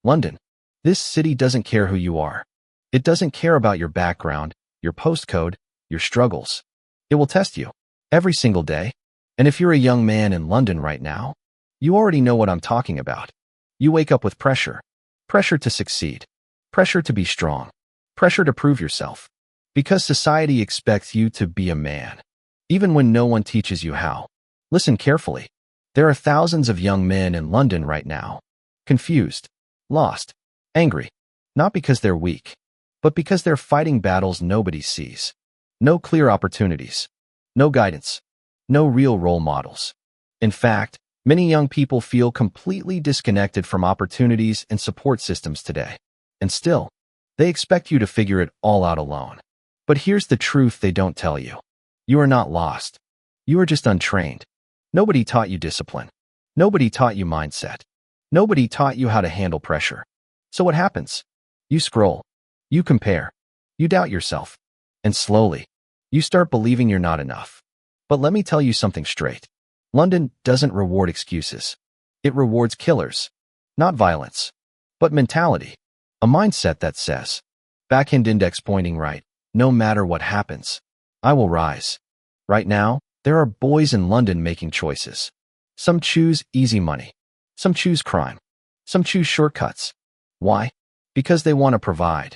London. This city doesn't care who you are. It doesn't care about your background, your postcode, your struggles. It will test you every single day. And if you're a young man in London right now, you already know what I'm talking about. You wake up with pressure. Pressure to succeed. Pressure to be strong. Pressure to prove yourself. Because society expects you to be a man, even when no one teaches you how. Listen carefully. There are thousands of young men in London right now, confused, lost, angry, not because they're weak, but because they're fighting battles nobody sees. No clear opportunities, no guidance, no real role models. In fact, many young people feel completely disconnected from opportunities and support systems today. And still, they expect you to figure it all out alone. But here's the truth they don't tell you. You are not lost. You are just untrained. Nobody taught you discipline. Nobody taught you mindset. Nobody taught you how to handle pressure. So what happens? You scroll. You compare. You doubt yourself. And slowly, you start believing you're not enough. But let me tell you something straight. London doesn't reward excuses. It rewards killers. Not violence, but mentality. A mindset that says, backhand index pointing right, no matter what happens, I will rise. Right now, there are boys in London making choices. Some choose easy money. Some choose crime. Some choose shortcuts. Why? Because they want to provide.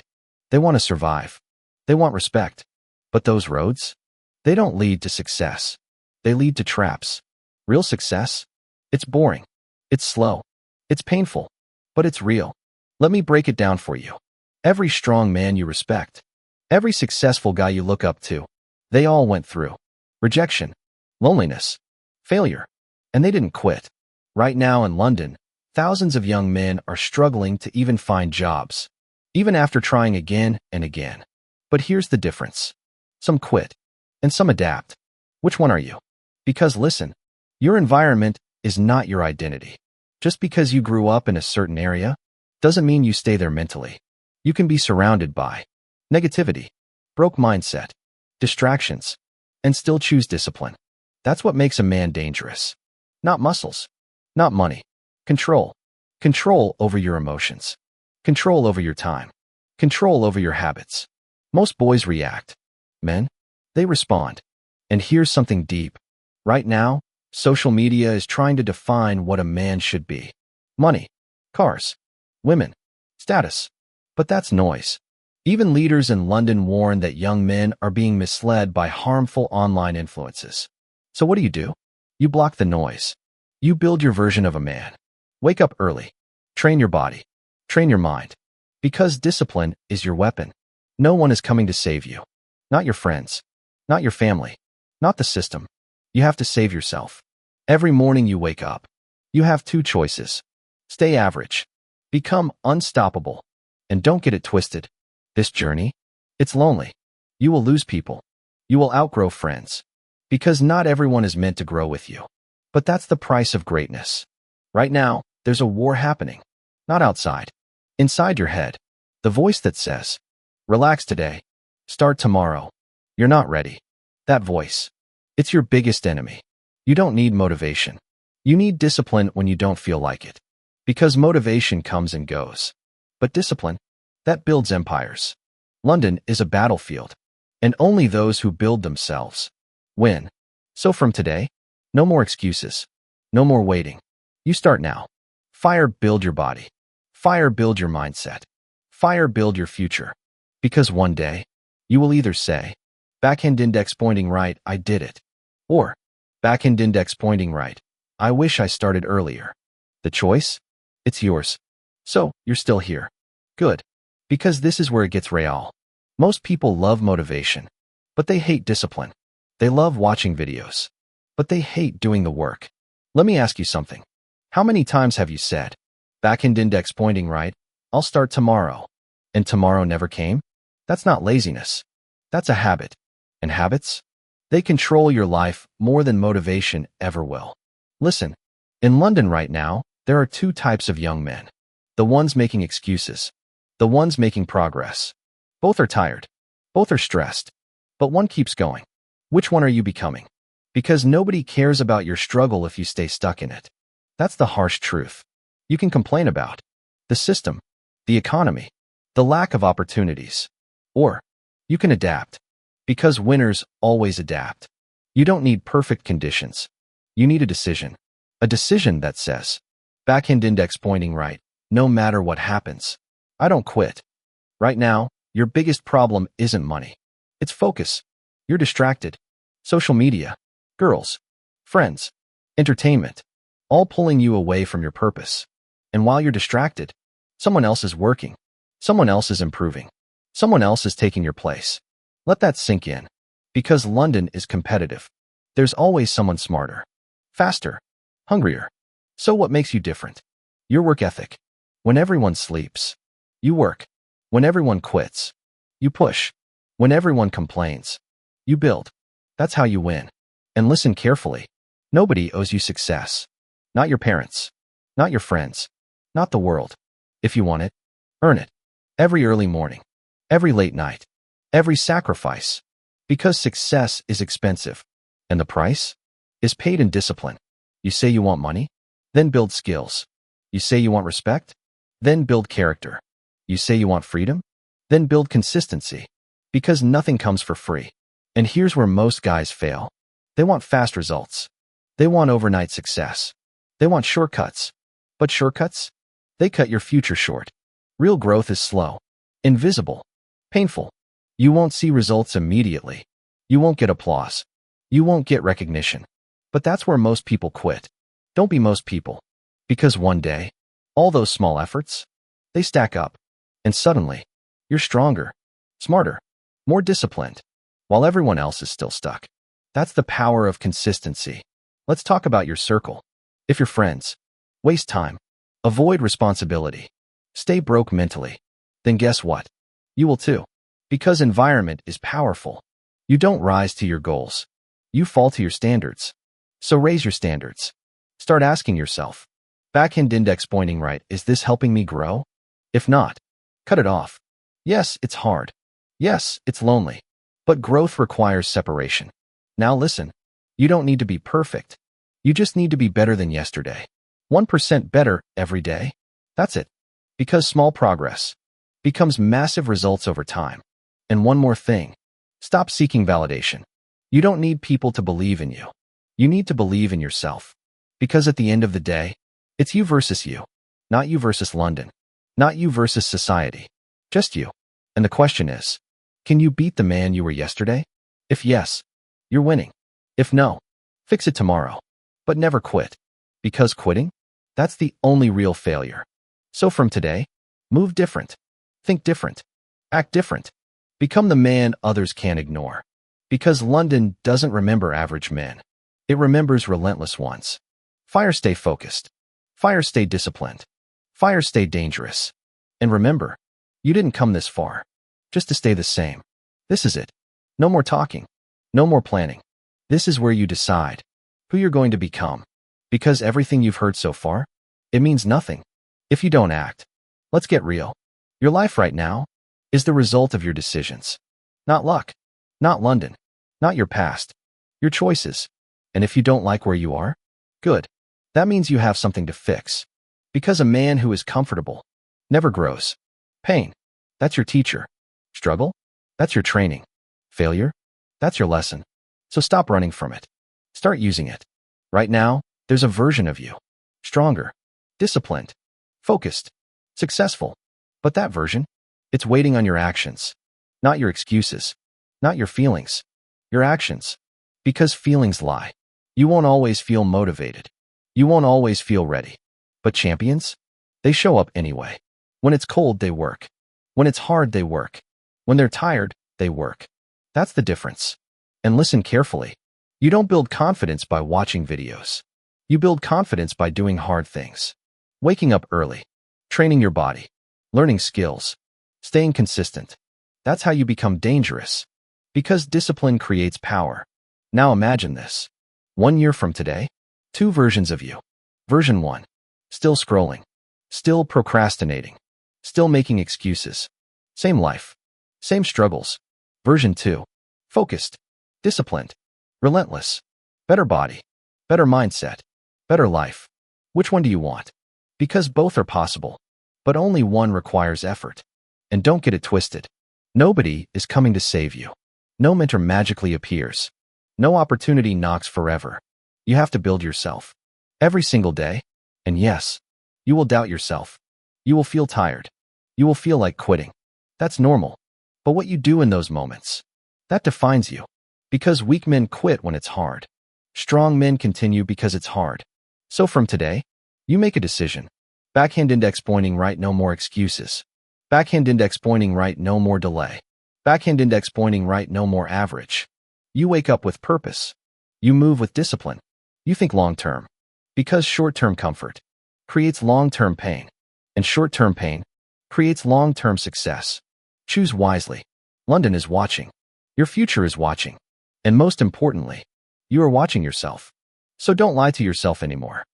They want to survive. They want respect. But those roads? They don't lead to success. They lead to traps. Real success? It's boring. It's slow. It's painful. But it's real. Let me break it down for you. Every strong man you respect, every successful guy you look up to, they all went through rejection, loneliness, failure, and they didn't quit. Right now in London, thousands of young men are struggling to even find jobs, even after trying again and again. But here's the difference. Some quit, and some adapt. Which one are you? Because listen, your environment is not your identity. Just because you grew up in a certain area doesn't mean you stay there mentally. You can be surrounded by negativity, broke mindset, distractions, and still choose discipline. That's what makes a man dangerous. Not muscles, not money. Control. Control over your emotions. Control over your time. Control over your habits. Most boys react. Men, they respond. And here's something deep. Right now, social media is trying to define what a man should be. Money, cars, women, status. But that's noise. Even leaders in London warn that young men are being misled by harmful online influences. So what do? You block the noise. You build your version of a man. Wake up early. Train your body. Train your mind. Because discipline is your weapon. No one is coming to save you. Not your friends. Not your family. Not the system. You have to save yourself. Every morning you wake up, you have two choices. Stay average. Become unstoppable. And don't get it twisted. This journey, it's lonely. You will lose people. You will outgrow friends. Because not everyone is meant to grow with you. But that's the price of greatness. Right now, there's a war happening. Not outside. Inside your head. The voice that says, relax today. Start tomorrow. You're not ready. That voice. It's your biggest enemy. You don't need motivation. You need discipline when you don't feel like it. Because motivation comes and goes. But discipline, that builds empires. London is a battlefield, and only those who build themselves win. So from today, no more excuses. No more waiting. You start now. Fire build your body. Fire build your mindset. Fire build your future. Because one day, you will either say, backhand index pointing right, I did it. Or, backhand index pointing right, I wish I started earlier. The choice? It's yours. So, you're still here. Good. Because this is where it gets real. Most people love motivation, but they hate discipline. They love watching videos, but they hate doing the work. Let me ask you something. How many times have you said, backhand index pointing right, I'll start tomorrow, and tomorrow never came? That's not laziness. That's a habit. And habits? They control your life more than motivation ever will. Listen, in London right now, there are two types of young men. The ones making excuses. The ones making progress. Both are tired. Both are stressed. But one keeps going. Which one are you becoming? Because nobody cares about your struggle if you stay stuck in it. That's the harsh truth. You can complain about the system, the economy, the lack of opportunities. Or you can adapt, because winners always adapt. You don't need perfect conditions. You need a decision. A decision that says, backhand index pointing right, no matter what happens. I don't quit. Right now, your biggest problem isn't money. It's focus. You're distracted. Social media, girls, friends, entertainment, all pulling you away from your purpose. And while you're distracted, someone else is working. Someone else is improving. Someone else is taking your place. Let that sink in. Because London is competitive. There's always someone smarter, faster, hungrier. So what makes you different? Your work ethic. When everyone sleeps, you work. When everyone quits, you push. When everyone complains, you build. That's how you win. And listen carefully. Nobody owes you success. Not your parents. Not your friends. Not the world. If you want it, earn it. Every early morning. Every late night. Every sacrifice. Because success is expensive. And the price is paid in discipline. You say you want money? Then build skills. You say you want respect? Then build character. You say you want freedom? Then build consistency. Because nothing comes for free. And here's where most guys fail. They want fast results. They want overnight success. They want shortcuts. But shortcuts? They cut your future short. Real growth is slow, invisible, painful. You won't see results immediately. You won't get applause. You won't get recognition. But that's where most people quit. Don't be most people. Because one day, all those small efforts, they stack up. And suddenly, you're stronger, smarter, more disciplined, while everyone else is still stuck. That's the power of consistency. Let's talk about your circle. If your friends waste time, avoid responsibility, stay broke mentally, then guess what? You will too. Because environment is powerful. You don't rise to your goals. You fall to your standards. So raise your standards. Start asking yourself, backhand index pointing right, is this helping me grow? If not, cut it off. Yes, it's hard. Yes, it's lonely. But growth requires separation. Now listen, you don't need to be perfect. You just need to be better than yesterday. 1% better every day. That's it. Because small progress becomes massive results over time. And one more thing, stop seeking validation. You don't need people to believe in you. You need to believe in yourself. Because at the end of the day, it's you versus you. Not you versus London. Not you versus society. Just you. And the question is, can you beat the man you were yesterday? If yes, you're winning. If no, fix it tomorrow. But never quit. Because quitting? That's the only real failure. So from today, move different. Think different. Act different. Become the man others can't ignore. Because London doesn't remember average men. It remembers relentless ones. Fire stay focused. Fire stay disciplined. Fire stay dangerous. And remember, you didn't come this far just to stay the same. This is it. No more talking. No more planning. This is where you decide who you're going to become. Because everything you've heard so far, it means nothing if you don't act. Let's get real. Your life right now is the result of your decisions. Not luck. Not London. Not your past. Your choices. And if you don't like where you are, good. That means you have something to fix. Because a man who is comfortable never grows. Pain, that's your teacher. Struggle, that's your training. Failure, that's your lesson. So stop running from it. Start using it. Right now, there's a version of you. Stronger, disciplined, focused, successful. But that version, it's waiting on your actions. Not your excuses. Not your feelings. Your actions. Because feelings lie. You won't always feel motivated. You won't always feel ready. But champions? They show up anyway. When it's cold, they work. When it's hard, they work. When they're tired, they work. That's the difference. And listen carefully. You don't build confidence by watching videos. You build confidence by doing hard things. Waking up early. Training your body. Learning skills. Staying consistent. That's how you become dangerous. Because discipline creates power. Now imagine this. 1 year from today, 2 versions of you. Version 1. Still scrolling. Still procrastinating. Still making excuses. Same life. Same struggles. Version 2. Focused. Disciplined. Relentless. Better body. Better mindset. Better life. Which one do you want? Because both are possible. but only one requires effort. And don't get it twisted. Nobody is coming to save you. No mentor magically appears. No opportunity knocks forever. You have to build yourself. Every single day. And yes, you will doubt yourself. You will feel tired. You will feel like quitting. That's normal. But what you do in those moments, that defines you. Because weak men quit when it's hard. Strong men continue because it's hard. So from today, you make a decision. Backhand index pointing right, no more excuses. Backhand index pointing right, no more delay. Backhand index pointing right, no more average. You wake up with purpose. You move with discipline. You think long-term. Because short-term comfort creates long-term pain. And short-term pain creates long-term success. Choose wisely. London is watching. Your future is watching. And most importantly, you are watching yourself. So don't lie to yourself anymore.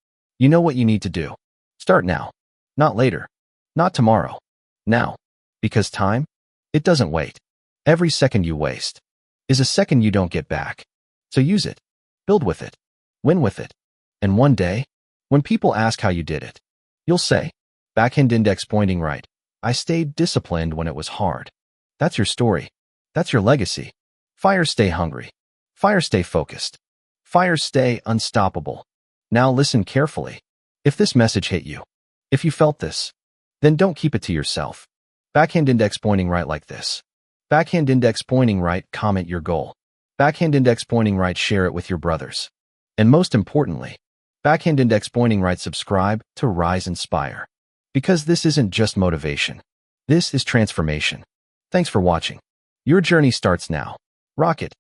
You know what you need to do. Start now. Not later. Not tomorrow. Now. Because time, it doesn't wait. Every second you waste is a second you don't get back. So use it. Build with it. Win with it. And one day, when people ask how you did it, you'll say, backhand index pointing right. I stayed disciplined when it was hard. That's your story. That's your legacy. Fire stay hungry. Fire stay focused. Fire stay unstoppable. Now listen carefully. If this message hit you, if you felt this, then don't keep it to yourself. Backhand index pointing right like this. Backhand index pointing right, comment your goal. Backhand index pointing right, share it with your brothers. And most importantly, backhand index pointing right, subscribe to Rise Inspire. Because this isn't just motivation. This is transformation. Thanks for watching. Your journey starts now. Rock it.